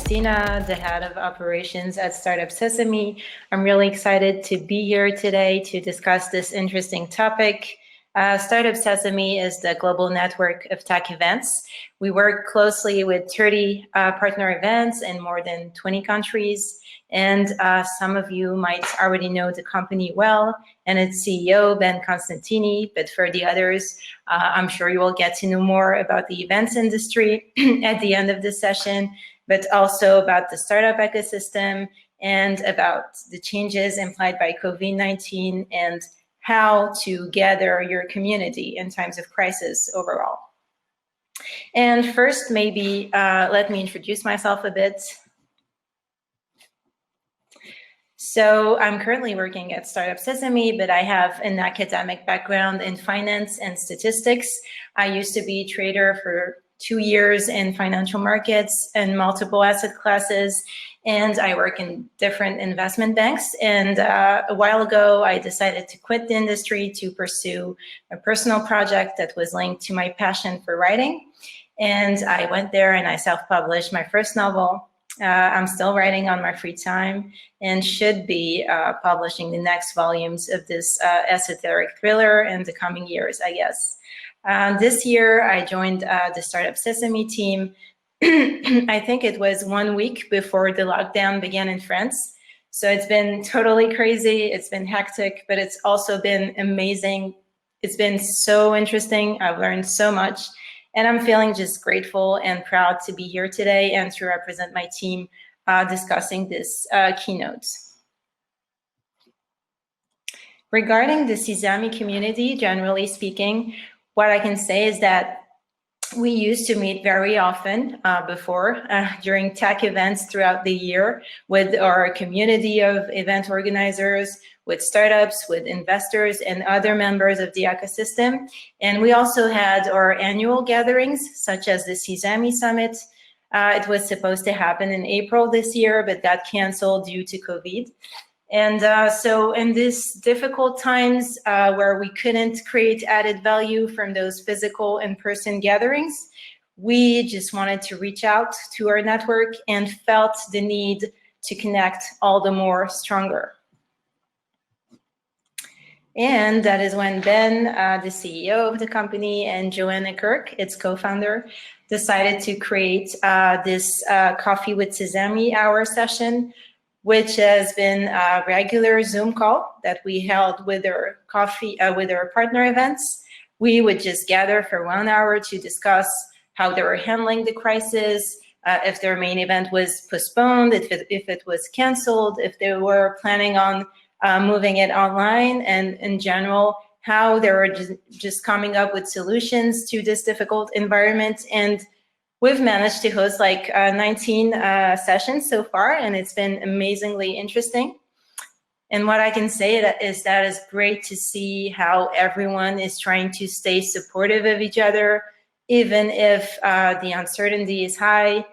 Christina, the head of operations at Startup Sesame. I'm really excited to be here today to discuss this interesting topic. Startup Sesame is the global network of tech events. We work closely with 30 partner events in more than 20 countries. And some of you might already know the company well and its CEO, Ben Constantini. But for the others, I'm sure you will get to know more about the events industry at the end of this session, but also about the startup ecosystem and about the changes implied by COVID-19 and how to gather your community in times of crisis overall. And first, maybe let me introduce myself a bit. So I'm currently working at Startup Sesame, but I have an academic background in finance and statistics. I used to be a trader for 2 years in financial markets and multiple asset classes, and I work in different investment banks. And a while ago, I decided to quit the industry to pursue a personal project that was linked to my passion for writing. And I went there and I self-published my first novel. I'm still writing on my free time and should be publishing the next volumes of this esoteric thriller in the coming years, I guess. This year, I joined the Startup Sesame team. I think it was 1 week before the lockdown began in France. So it's been totally crazy. It's been hectic, but it's also been amazing. It's been so interesting. I've learned so much. And I'm feeling just grateful and proud to be here today and to represent my team discussing this keynote. Regarding the Sisami community, generally speaking, what I can say is that we used to meet very often before during tech events throughout the year with our community of event organizers, with startups, with investors, and other members of the ecosystem. And we also had our annual gatherings, such as the Sesame Summit. It was supposed to happen in April this year, but got canceled due to COVID. And so in these difficult times where we couldn't create added value from those physical in-person gatherings, we just wanted to reach out to our network and felt the need to connect all the more stronger. And that is when Ben, the CEO of the company, and Joanna Kirk, its co-founder, decided to create this Coffee with Sesame hour session, which has been a regular Zoom call that we held with our with our partner events. We would just gather for 1 hour to discuss how they were handling the crisis, if their main event was postponed, if it was canceled, if they were planning on moving it online, and in general, how they were just coming up with solutions to this difficult environment. And we've managed to host like 19 sessions so far, and it's been amazingly interesting. And what I can say is that it's great to see how everyone is trying to stay supportive of each other, even if the uncertainty is high.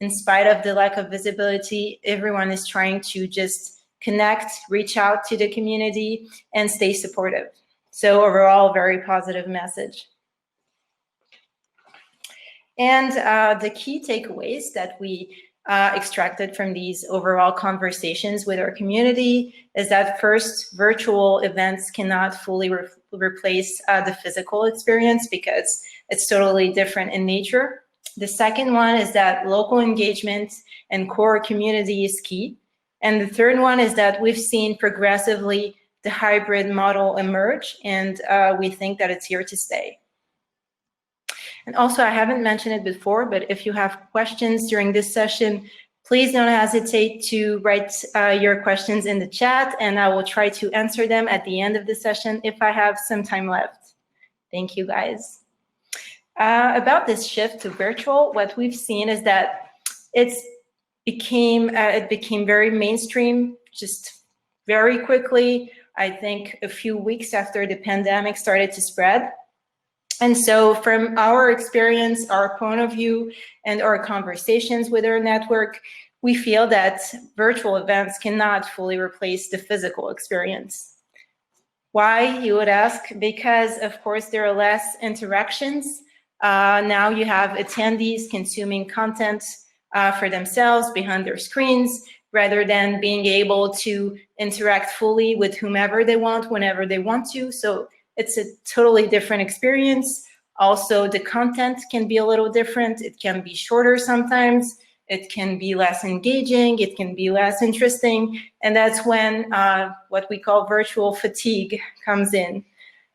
In spite of the lack of visibility, everyone is trying to just connect, reach out to the community, and stay supportive. So overall, very positive message. And the key takeaways that we extracted from these overall conversations with our community is that first, virtual events cannot fully replace the physical experience because it's totally different in nature. The second one is that local engagement and core community is key. And the third one is that we've seen progressively the hybrid model emerge, and we think that it's here to stay. And also, I haven't mentioned it before, but if you have questions during this session, please don't hesitate to write your questions in the chat, and I will try to answer them at the end of the session if I have some time left. Thank you, guys. About this shift to virtual, what we've seen is that it became very mainstream, just very quickly. I think a few weeks after the pandemic started to spread. And so from our experience, our point of view, and our conversations with our network, we feel that virtual events cannot fully replace the physical experience. Why, you would ask? Because, of course, there are less interactions. Now you have attendees consuming content for themselves behind their screens, rather than being able to interact fully with whomever they want, whenever they want to. So it's a totally different experience. Also, the content can be a little different. It can be shorter sometimes. It can be less engaging. It can be less interesting. And that's when what we call virtual fatigue comes in.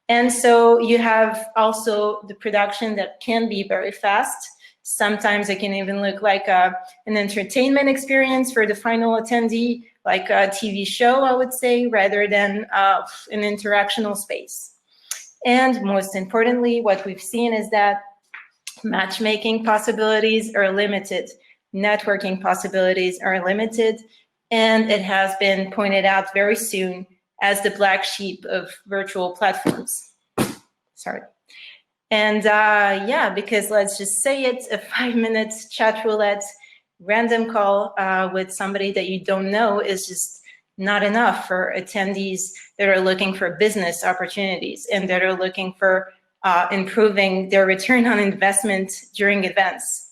And so you have also the production that can be very fast. Sometimes it can even look like an entertainment experience for the final attendee, like a TV show, I would say, rather than an interactional space. And most importantly, what we've seen is that matchmaking possibilities are limited, networking possibilities are limited, and it has been pointed out very soon as the black sheep of virtual platforms. Sorry. And yeah, because let's just say it's a 5-minute chat roulette random call with somebody that you don't know is just not enough for attendees that are looking for business opportunities and that are looking for improving their return on investment during events.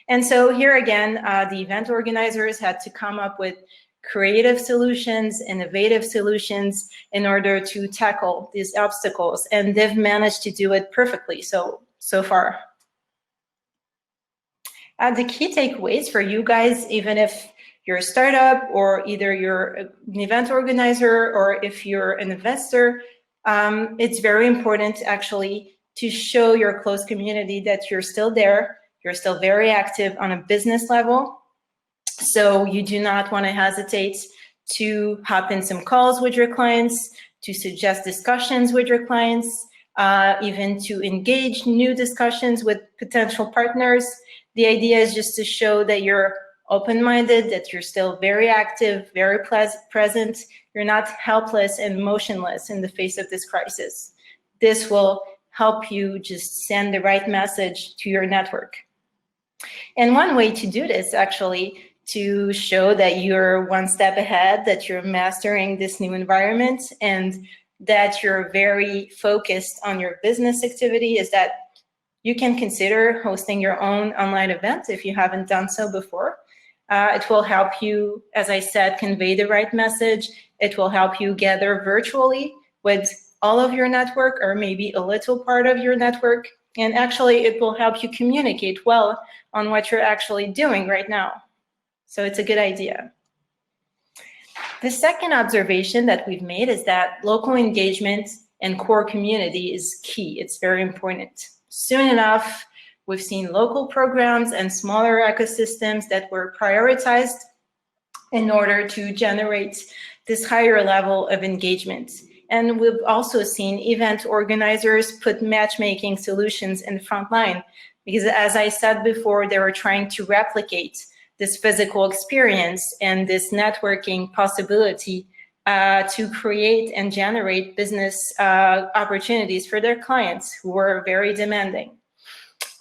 And so here again, the event organizers had to come up with creative solutions, innovative solutions in order to tackle these obstacles, and they've managed to do it perfectly so far. The key takeaways for you guys, even if you're a startup or either you're an event organizer or if you're an investor, it's very important actually to show your close community that you're still there, you're still very active on a business level. So you do not want to hesitate to hop in some calls with your clients, to suggest discussions with your clients, even to engage new discussions with potential partners. The idea is just to show that you're open-minded, that you're still very active, very present. You're not helpless and motionless in the face of this crisis. This will help you just send the right message to your network. And one way to do this, actually, to show that you're one step ahead, that you're mastering this new environment, and that you're very focused on your business activity, is that you can consider hosting your own online event if you haven't done so before. It will help you, as I said, convey the right message. It will help you gather virtually with all of your network, or maybe a little part of your network. And actually, it will help you communicate well on what you're actually doing right now. So it's a good idea. The second observation that we've made is that local engagement and core community is key. It's very important. Soon enough, we've seen local programs and smaller ecosystems that were prioritized in order to generate this higher level of engagement. And we've also seen event organizers put matchmaking solutions in the front line, because as I said before, they were trying to replicate this physical experience and this networking possibility to create and generate business opportunities for their clients who were very demanding.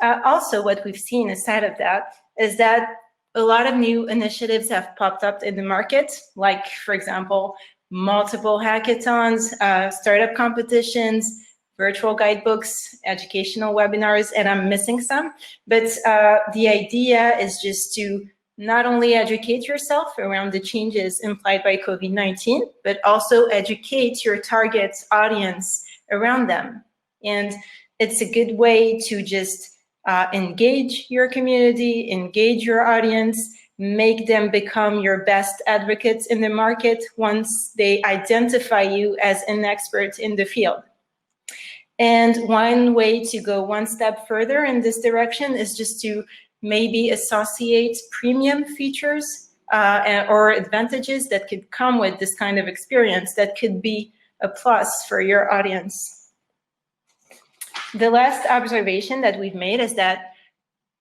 Also, what we've seen aside of that is that a lot of new initiatives have popped up in the market, like, for example, multiple hackathons, startup competitions, virtual guidebooks, educational webinars, and I'm missing some. But the idea is just to not only educate yourself around the changes implied by COVID-19, but also educate your target audience around them. And it's a good way to just engage your community, engage your audience, make them become your best advocates in the market once they identify you as an expert in the field. And one way to go one step further in this direction is just to maybe associate premium features or advantages that could come with this kind of experience that could be a plus for your audience. The last observation that we've made is that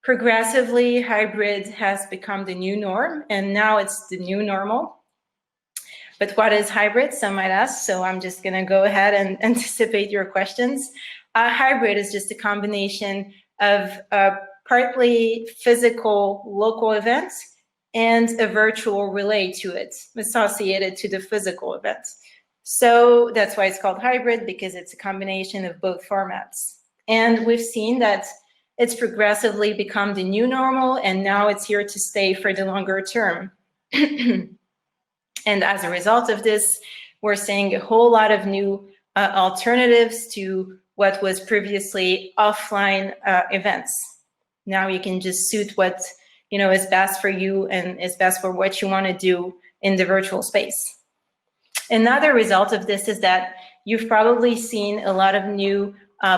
progressively hybrid has become the new norm, and now it's the new normal. But what is hybrid, some might ask, so I'm just gonna go ahead and anticipate your questions. Hybrid is just a combination of partly physical local events and a virtual relay to it, associated to the physical event. So that's why it's called hybrid, because it's a combination of both formats. And we've seen that It's progressively become the new normal, and now it's here to stay for the longer term. And as a result of this, we're seeing a whole lot of new alternatives to what was previously offline events. Now you can just suit what is best for you and is best for what you want to do in the virtual space. Another result of this is that you've probably seen a lot of new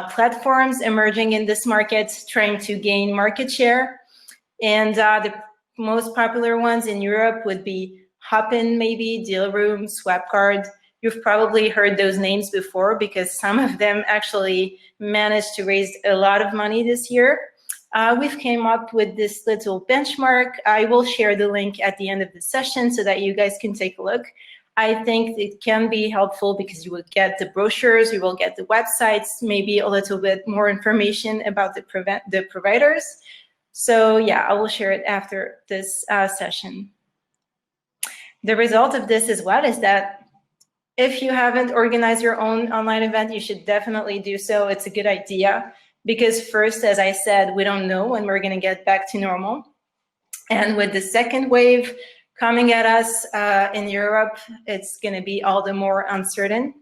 platforms emerging in this market, trying to gain market share. And the most popular ones in Europe would be Hopin, maybe, Dealroom, Swapcard. You've probably heard those names before because some of them actually managed to raise a lot of money this year. We've came up with this little benchmark. I will share the link at the end of the session so that you guys can take a look. I think it can be helpful because you will get the brochures, you will get the websites, maybe a little bit more information about the providers. So yeah, I will share it after this session. The result of this as well is that if you haven't organized your own online event, you should definitely do so. It's a good idea because first, as I said, we don't know when we're going to get back to normal. And with the second wave coming at us in Europe, it's going to be all the more uncertain.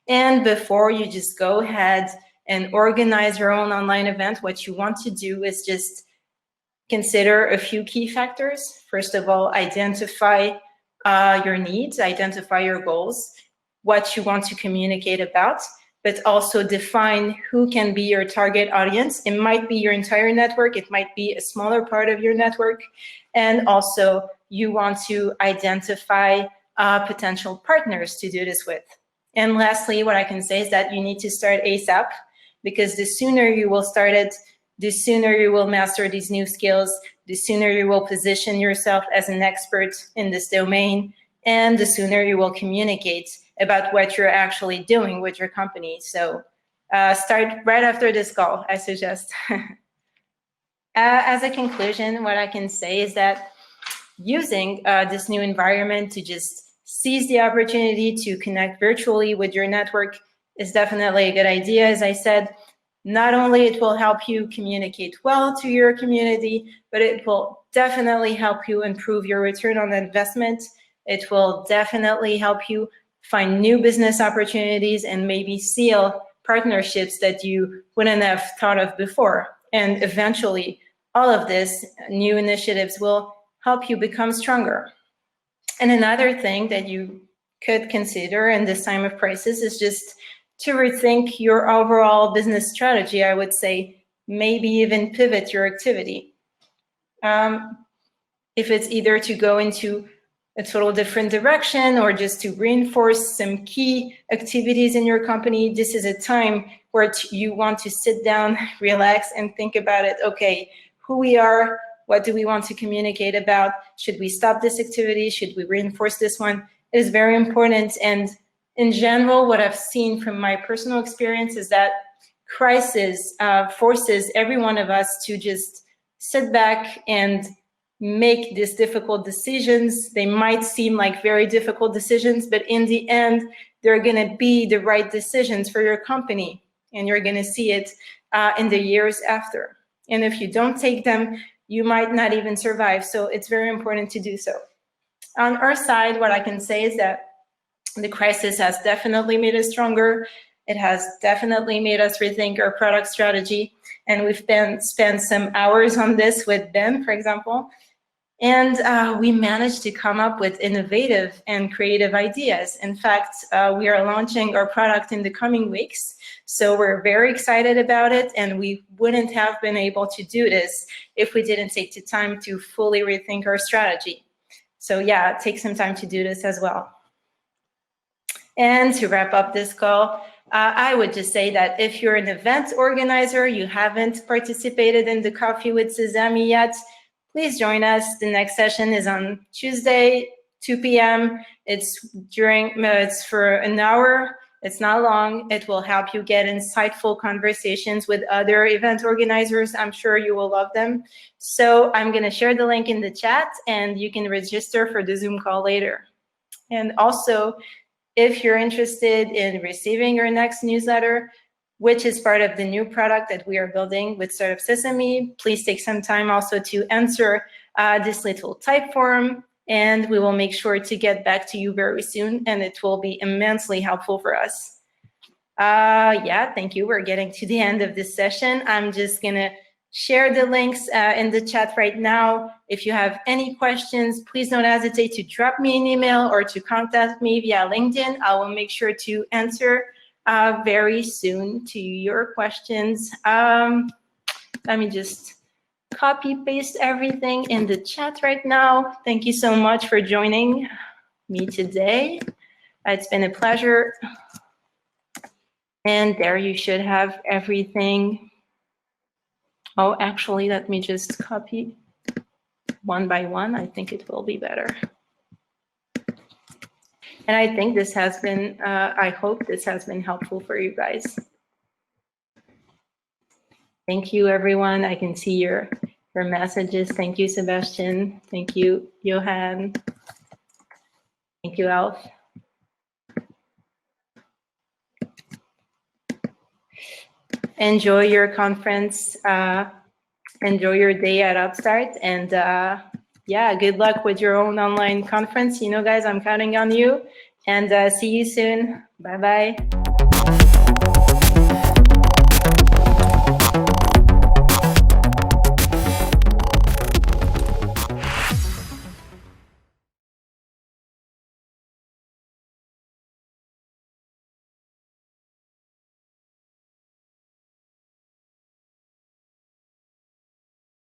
And before you just go ahead and organize your own online event, what you want to do is just consider a few key factors. First of all, identify your needs, identify your goals, what you want to communicate about, but also define who can be your target audience. It might be your entire network, it might be a smaller part of your network, and also you want to identify potential partners to do this with. And lastly, what I can say is that you need to start ASAP, because the sooner you will start it, the sooner you will master these new skills, the sooner you will position yourself as an expert in this domain, and the sooner you will communicate about what you're actually doing with your company. So start right after this call, I suggest. As a conclusion, what I can say is that using this new environment to just seize the opportunity to connect virtually with your network is definitely a good idea. As I said, not only it will help you communicate well to your community, but it will definitely help you improve your return on investment. It will definitely help you find new business opportunities and maybe seal partnerships that you wouldn't have thought of before. And eventually, all of this new initiatives will help you become stronger. And another thing that you could consider in this time of crisis is just to rethink your overall business strategy. I would say maybe even pivot your activity. If it's either to go into a total different direction or just to reinforce some key activities in your company, this is a time where you want to sit down, relax, and think about it. Okay, who we are, what do we want to communicate about? Should we stop this activity? Should we reinforce this one? It is very important. And in general, what I've seen from my personal experience is that crisis forces every one of us to just sit back and make these difficult decisions. They might seem like very difficult decisions, but in the end, they're going to be the right decisions for your company, and you're going to see it in the years after. And if you don't take them, you might not even survive. So it's very important to do so. On our side, what I can say is that the crisis has definitely made us stronger. It has definitely made us rethink our product strategy. And we've spent some hours on this with Ben, for example. And we managed to come up with innovative and creative ideas. In fact, we are launching our product in the coming weeks. So we're very excited about it. And we wouldn't have been able to do this if we didn't take the time to fully rethink our strategy. So yeah, take some time to do this as well. And to wrap up this call, I would just say that if you're an event organizer, you haven't participated in the Coffee with Sesame yet, please join us. The next session is on Tuesday, 2 p.m. It's for an hour. It's not long. It will help you get insightful conversations with other event organizers. I'm sure you will love them. So I'm going to share the link in the chat, and you can register for the Zoom call later. And also, if you're interested in receiving our next newsletter, which is part of the new product that we are building with Startup Sesame. Please take some time also to answer this little type form, and we will make sure to get back to you very soon, and it will be immensely helpful for us. Yeah, thank you. We're getting to the end of this session. I'm just gonna share the links in the chat right now. If you have any questions, please don't hesitate to drop me an email or to contact me via LinkedIn. I will make sure to answer very soon to your questions. Let me just copy paste everything in the chat right now. Thank you so much for joining me today. It's been a pleasure. And there you should have everything. Oh, actually, let me just copy one by one. I think it will be better. And I think this has been, I hope this has been helpful for you guys. Thank you, everyone. I can see your messages. Thank you, Sebastian. Thank you, Johan. Thank you, Alf. Enjoy your conference. Enjoy your day at Upstart. And yeah, good luck with your own online conference. You know, guys, I'm counting on you. And see you soon. Bye-bye.